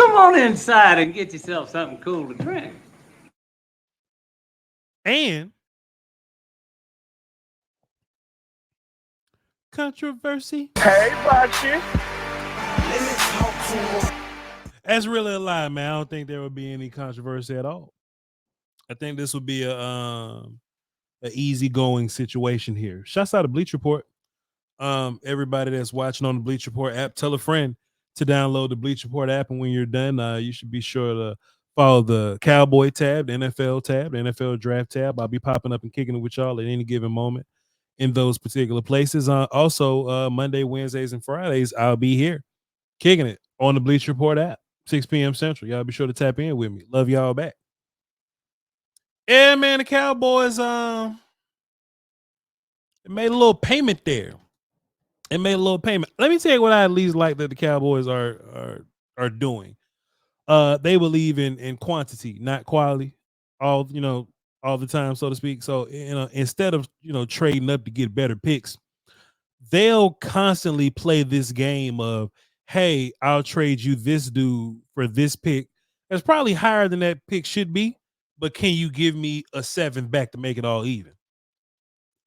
come on inside and get yourself something cool to drink. And controversy. Hey, Bachi. That's really a lie, man. I don't think there would be any controversy at all. I think this would be a easygoing situation here. Shouts out to Bleach Report. Everybody that's watching on the Bleach Report app, tell a friend to download the Bleach Report app, and when you're done, you should be sure to follow the Cowboy tab, the NFL tab, the NFL Draft tab. I'll be popping up and kicking it with y'all at any given moment in those particular places. Also, Monday, Wednesdays, and Fridays, I'll be here kicking it on the Bleach Report app, 6 p.m. Central. Y'all be sure to tap in with me. Love y'all back. Yeah, man, the Cowboys they made a little payment there. It made a little payment. Let me tell you what I at least like that the Cowboys are doing. They believe in quantity, not quality, all the time, so to speak. So instead of trading up to get better picks, they'll constantly play this game of, hey, I'll trade you this dude for this pick. That's probably higher than that pick should be, but can you give me a 7th back to make it all even?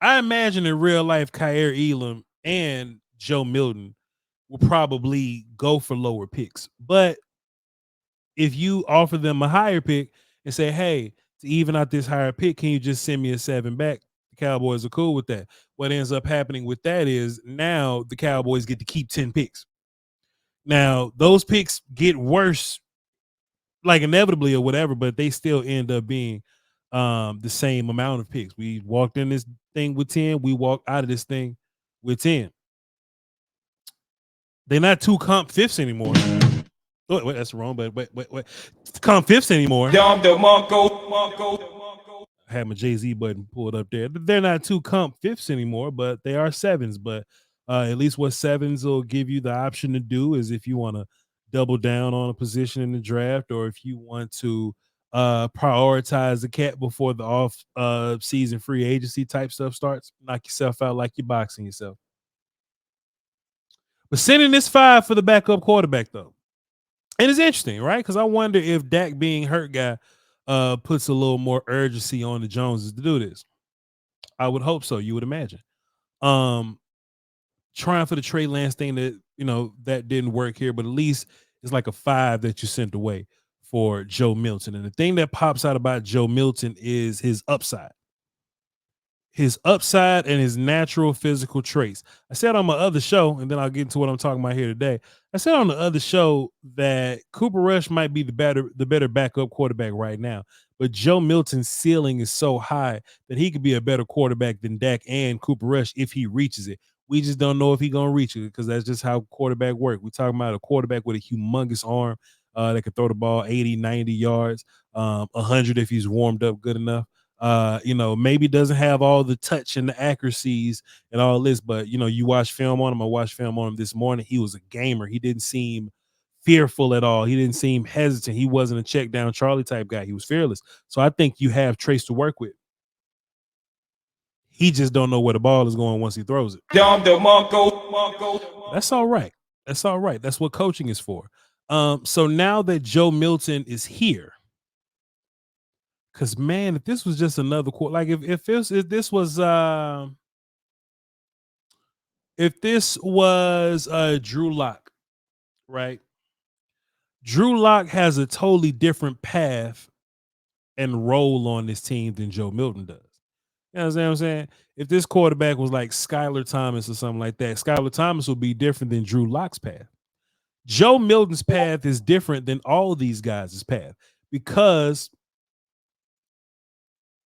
I imagine in real life, Kyer Elam and Joe Milton will probably go for lower picks. But if you offer them a higher pick and say, hey, to even out this higher pick, can you just send me a 7 back? The Cowboys are cool with that. What ends up happening with that is now the Cowboys get to keep 10 picks. Now, those picks get worse, like inevitably or whatever, but they still end up being the same amount of picks. We walked in this thing with 10. We walked out of this thing with 10. They're not 2 comp fifths anymore. Oh, wait, that's wrong, but wait. Comp fifths anymore. I had my Jay-Z button pulled up there. They're not 2 comp fifths anymore, but they are 7s. But at least what 7s will give you the option to do is if you want to double down on a position in the draft, or if you want to prioritize the cap before the off season free agency type stuff starts, knock yourself out like you're boxing yourself. But sending this 5 for the backup quarterback, though. And it's interesting, right? Because I wonder if Dak being hurt guy puts a little more urgency on the Joneses to do this. I would hope so. You would imagine. Trying for the Trey Lance thing that, that didn't work here, but at least it's like a 5 that you sent away for Joe Milton. And the thing that pops out about Joe Milton is his upside. His upside and his natural physical traits. I said on my other show, and then I'll get into what I'm talking about here today. I said on the other show that Cooper Rush might be the better backup quarterback right now, but Joe Milton's ceiling is so high that he could be a better quarterback than Dak and Cooper Rush if he reaches it. We just don't know if he's going to reach it because that's just how quarterback work. We're talking about a quarterback with a humongous arm that can throw the ball 80, 90 yards, 100 if he's warmed up good enough. Maybe doesn't have all the touch and the accuracies and all this, but you watch film on him. I watched film on him this morning. He was a gamer. He didn't seem fearful at all. He didn't seem hesitant. He wasn't a check down Charlie type guy. He was fearless. So I think you have traits to work with. He just don't know where the ball is going once he throws it. That's all right. That's all right. That's what coaching is for. So now that Joe Milton is here, because man, if this was just another quarter, like if this was Drew Lock, right? Drew Lock has a totally different path and role on this team than Joe Milton does. You know what I'm saying? If this quarterback was like Skylar Thomas or something like that, Skylar Thomas would be different than Drew Lock's path. Joe Milton's path is different than all of these guys' path, because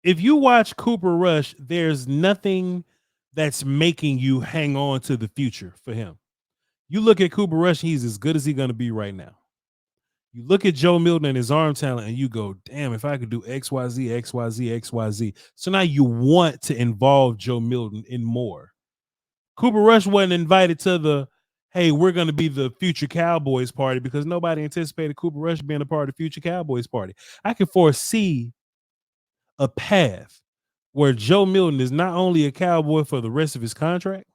if you watch Cooper Rush, there's nothing that's making you hang on to the future for him. You look at Cooper Rush, he's as good as he's going to be right now. You look at Joe Milton and his arm talent, and you go, damn, if I could do X, Y, Z, X, Y, Z, X, Y, Z. So now you want to involve Joe Milton in more. Cooper Rush wasn't invited to the, hey, we're going to be the future Cowboys party, because nobody anticipated Cooper Rush being a part of the future Cowboys party. I can foresee a path where Joe Milton is not only a Cowboy for the rest of his contract,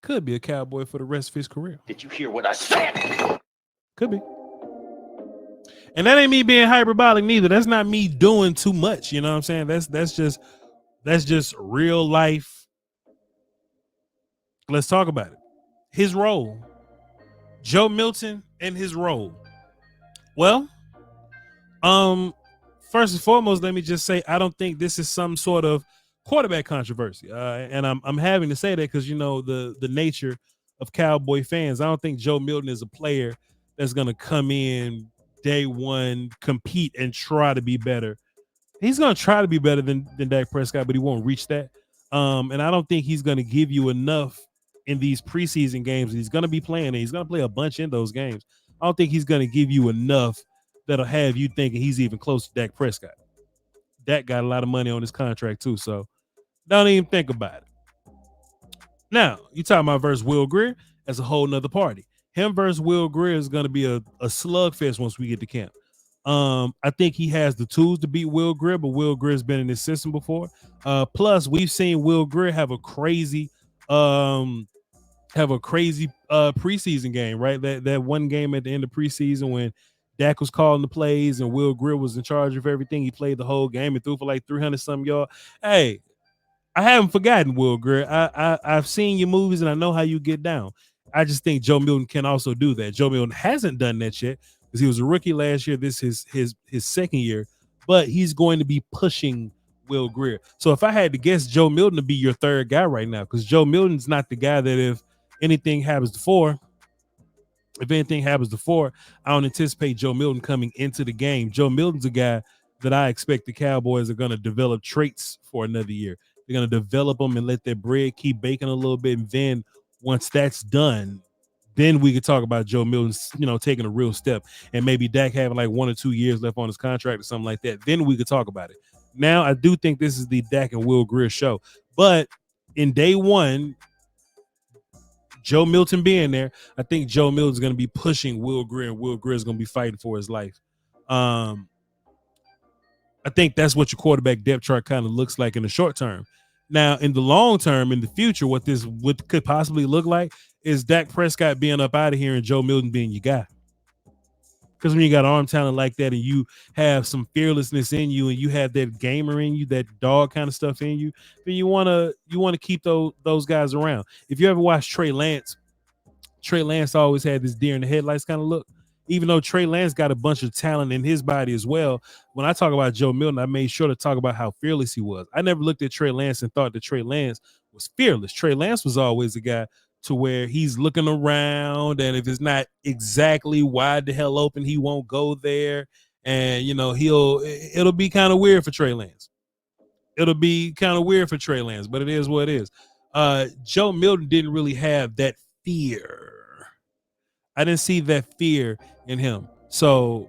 could be a Cowboy for the rest of his career. Did you hear what I said? Could be. And that ain't me being hyperbolic neither. That's not me doing too much. You know what I'm saying? That's just real life. Let's talk about it. His role. Joe Milton and his role. Well, first and foremost, let me just say I don't think this is some sort of quarterback controversy. And I'm having to say that because you know the nature of Cowboy fans. I don't think Joe Milton is a player that's gonna come in day one, compete, and try to be better. He's gonna try to be better than Dak Prescott, but he won't reach that. And I don't think he's gonna give you enough in these preseason games. He's gonna be playing, and he's gonna play a bunch in those games. I don't think he's gonna give you enough that'll have you thinking he's even close to Dak Prescott. Dak got a lot of money on his contract too, so don't even think about it. Now, you talking about versus Will Grier, that's a whole nother party. Him versus Will Grier is going to be a slugfest once we get to camp. I think he has the tools to beat Will Grier, but Will Grier's been in this system before. Plus, we've seen Will Grier have a crazy preseason game, right? That one game at the end of preseason when Dak was calling the plays and Will Grier was in charge of everything. He played the whole game and threw for like 300-some yards. Hey, I haven't forgotten Will Grier. I've seen your movies and I know how you get down. I just think Joe Milton can also do that. Joe Milton hasn't done that yet because he was a rookie last year. This is his second year, but he's going to be pushing Will Grier. So if I had to guess, Joe Milton to be your third guy right now, because Joe Milton's not the guy that if anything happens before, I don't anticipate Joe Milton coming into the game. Joe Milton's a guy that I expect the Cowboys are going to develop traits for another year. They're going to develop them and let their bread keep baking a little bit, and then once that's done, then we could talk about Joe Milton, taking a real step, and maybe Dak having like 1 or 2 years left on his contract or something like that. Then we could talk about it. Now, I do think this is the Dak and Will Grier show, but in day one, Joe Milton being there, I think Joe Milton's going to be pushing Will Grier, and Will Grier is going to be fighting for his life. I think that's what your quarterback depth chart kind of looks like in the short term. Now, in the long term, in the future, what could possibly look like is Dak Prescott being up out of here and Joe Milton being your guy. Because when you got arm talent like that and you have some fearlessness in you and you have that gamer in you, that dog kind of stuff in you, then you want to keep those guys around. If you ever watch Trey Lance always had this deer in the headlights kind of look. Even though Trey Lance got a bunch of talent in his body as well, when I talk about Joe Milton, I made sure to talk about how fearless he was. I never looked at Trey Lance and thought that Trey Lance was fearless. Trey Lance was always a guy to where he's looking around, and if it's not exactly wide the hell open, he won't go there. And, it'll be kind of weird for Trey Lance. But it is what it is. Joe Milton didn't really have that fear. I didn't see that fear in him. So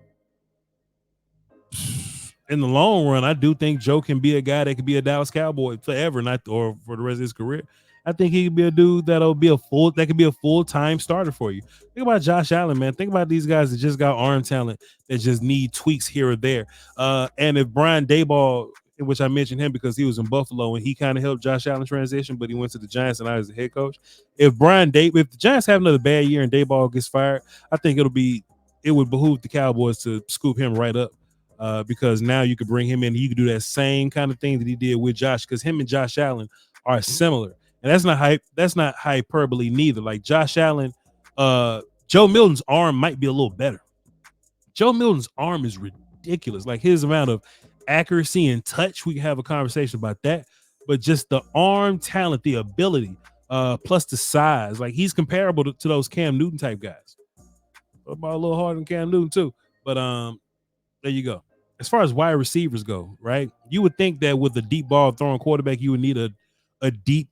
in the long run, I do think Joe can be a guy that could be a Dallas Cowboy forever, or for the rest of his career. I think he could be a dude that could be a full-time starter for you. Think about Josh Allen, man. Think about these guys that just got arm talent that just need tweaks here or there. And if Brian Daboll, which I mentioned him because he was in Buffalo and he kind of helped Josh Allen transition, but he went to the Giants and I was the head coach. If the Giants have another bad year and Daboll gets fired, I think it would behoove the Cowboys to scoop him right up because now you could bring him in. You could do that same kind of thing that he did with Josh, because him and Josh Allen are similar. And that's not hyperbole neither. Like Josh Allen, Joe Milton's arm might be a little better. Joe Milton's arm is ridiculous. Like his amount of accuracy and touch, we can have a conversation about that. But just the arm talent, the ability, plus the size, like he's comparable to those Cam Newton type guys. About a little harder than Cam Newton too. But there you go. As far as wide receivers go, right? You would think that with a deep ball throwing quarterback, you would need a deep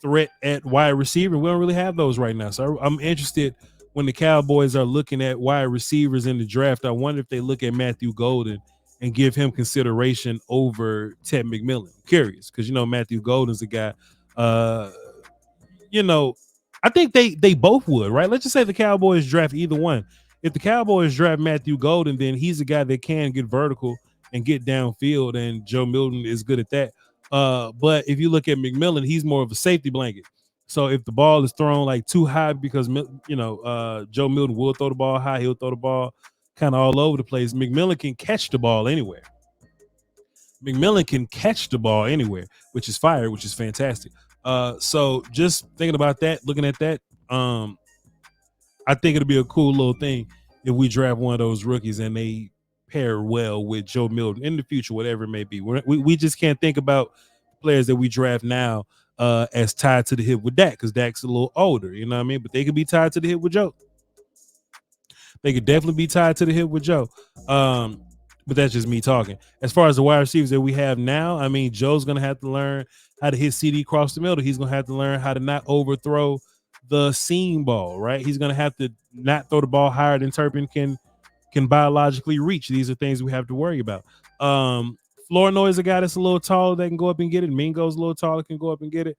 threat at wide receiver. We don't really have those right now. So I'm interested when the Cowboys are looking at wide receivers in the draft. I wonder if they look at Matthew Golden and give him consideration over Ted McMillan. I'm curious, because Matthew Golden's a guy. I think they both would, right? Let's just say the Cowboys draft either one. If the Cowboys draft Matthew Golden, then he's a guy that can get vertical and get downfield, and Joe Milton is good at that. But if you look at McMillan, he's more of a safety blanket. So if the ball is thrown like too high, because Joe Milton will throw the ball high, he'll throw the ball kind of all over the place. McMillan can catch the ball anywhere. Which is fire, which is fantastic. So just thinking about that, looking at that, I think it'll be a cool little thing if we draft one of those rookies and they pair well with Joe Milton in the future, whatever it may be. We just can't think about players that we draft now as tied to the hip with Dak, because Dak's a little older, you know what I mean? But they could be tied to the hip with Joe. They could definitely be tied to the hip with Joe. But that's just me talking. As far as the wide receivers that we have now, I mean, Joe's going to have to learn how to hit CD across the middle. He's going to have to learn how to not overthrow the seam ball, right? He's going to have to not throw the ball higher than Turpin can biologically reach. These are things we have to worry about. Flournoy is a guy that's a little taller that can go up and get it. Mingo's a little taller, can go up and get it.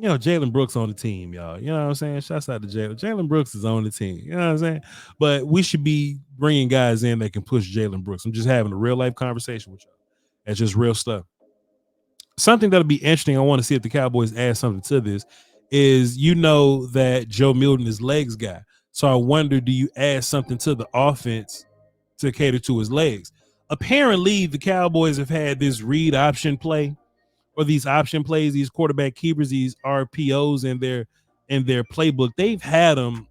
Jalen Brooks on the team, y'all. You know what I'm saying? Shouts out to Jalen. Jalen Brooks is on the team. You know what I'm saying? But we should be bringing guys in that can push Jalen Brooks. I'm just having a real life conversation with y'all. That's just real stuff. Something that'll be interesting, I want to see if the Cowboys add something to this, is that Joe Milton is legs guy. So I wonder, do you add something to the offense to cater to his legs? Apparently, the Cowboys have had this read option play, or these option plays, these quarterback keepers, these RPOs in their playbook. They've had them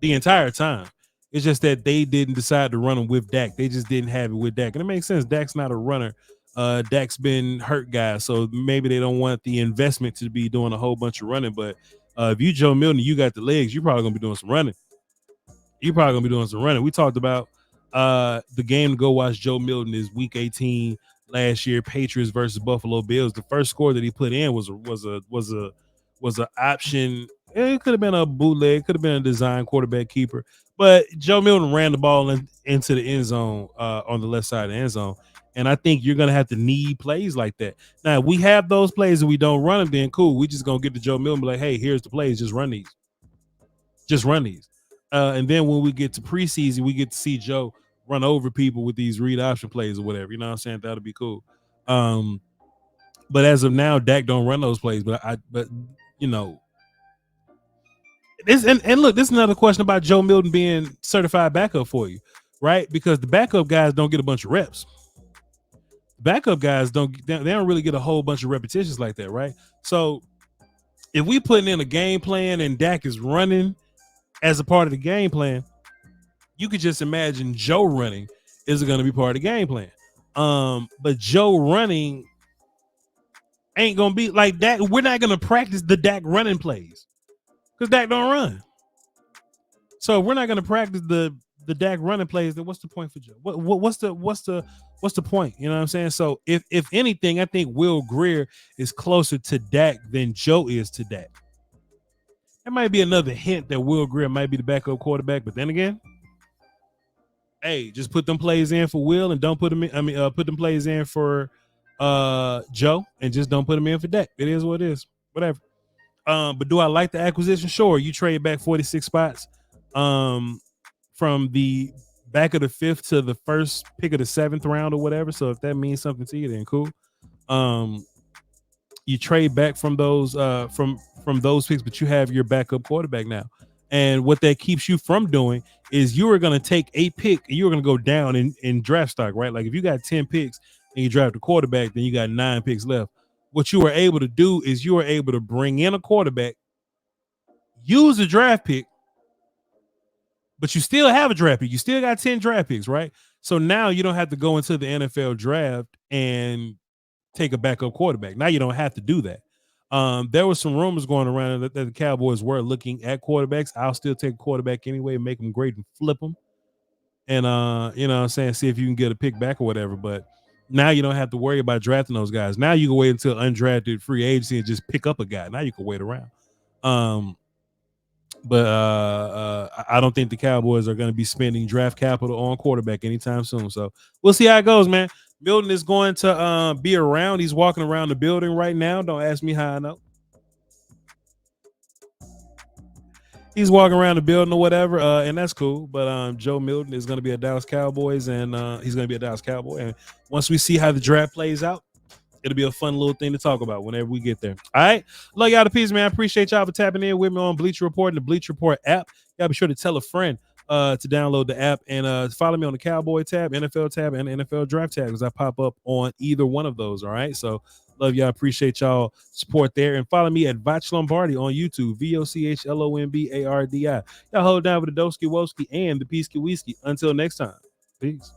the entire time. It's just that they didn't decide to run them with Dak. They just didn't have it with Dak. And it makes sense. Dak's not a runner. Dak's been hurt, guys. So maybe they don't want the investment to be doing a whole bunch of running. But if you Joe Milton, you got the legs, you're probably going to be doing some running. We talked about the game to go watch Joe Milton is Week 18 last year, Patriots versus Buffalo Bills. The first score that he put in was an option. It could have been a bootleg, could have been a design quarterback keeper, but Joe Milton ran the ball into the end zone on the left side of the end zone. And I think you're going to have to need plays like that. Now, if we have those plays and we don't run them, then cool. We just going to get to Joe Milton and be like, hey, here's the plays. Just run these. And then when we get to preseason, we get to see Joe run over people with these read option plays or whatever. You know what I'm saying? That'll be cool. But as of now, Dak don't run those plays. But this and look, this is another question about Joe Milton being certified backup for you, right? Because the backup guys don't get a bunch of reps. Backup guys don't really get a whole bunch of repetitions like that, right? So if we putting in a game plan and Dak is running as a part of the game plan, you could just imagine Joe running is going to be part of the game plan. But Joe running ain't going to be like Dak. We're not going to practice the Dak running plays because Dak don't run. So if we're not going to practice the Dak running plays, then what's the point for Joe? What's the point? You know what I'm saying? So if anything, I think Will Grier is closer to Dak than Joe is to Dak. That might be another hint that Will Grier might be the backup quarterback. But then again, hey, just put them plays in for Will and don't put them in. Put them plays in for Joe and just don't put them in for Dak. It is what it is. Whatever. But do I like the acquisition? Sure. You trade back 46 spots from the back of the 5th to the first pick of the 7th round or whatever. So if that means something to you, then cool. You trade back from those those picks, but you have your backup quarterback now. And what that keeps you from doing is you are going to take a pick and you're going to go down in draft stock, right? Like if you got 10 picks and you draft a quarterback, then you got 9 picks left. What you are able to do is you are able to bring in a quarterback, use a draft pick, but you still have a draft pick. You still got 10 draft picks, right? So now you don't have to go into the NFL draft and take a backup quarterback. Now you don't have to do that. There was some rumors going around that the Cowboys were looking at quarterbacks. I'll still take a quarterback anyway, make them great and flip them. And, you know what I'm saying, see if you can get a pick back or whatever. But now you don't have to worry about drafting those guys. Now you can wait until undrafted free agency and just pick up a guy. Now you can wait around. But I don't think the Cowboys are going to be spending draft capital on quarterback anytime soon. So we'll see how it goes, man. Milton is going to be around. He's walking around the building right now. Don't ask me how I know. He's walking around the building or whatever, and that's cool. But Joe Milton is going to be a Dallas Cowboys, and he's going to be a Dallas Cowboy. And once we see how the draft plays out, it'll be a fun little thing to talk about whenever we get there. All right. Love y'all to peace, man. I appreciate y'all for tapping in with me on Bleacher Report and the Bleacher Report app. Y'all be sure to tell a friend to download the app and follow me on the Cowboy tab, NFL tab, and NFL draft tab because I pop up on either one of those. All right. So love y'all. Appreciate y'all support there. And follow me at Voch Lombardi on YouTube. VOCHLOMBARDI. Y'all hold down with the Doski Woski and the Peasky Whiskey. Until next time. Peace.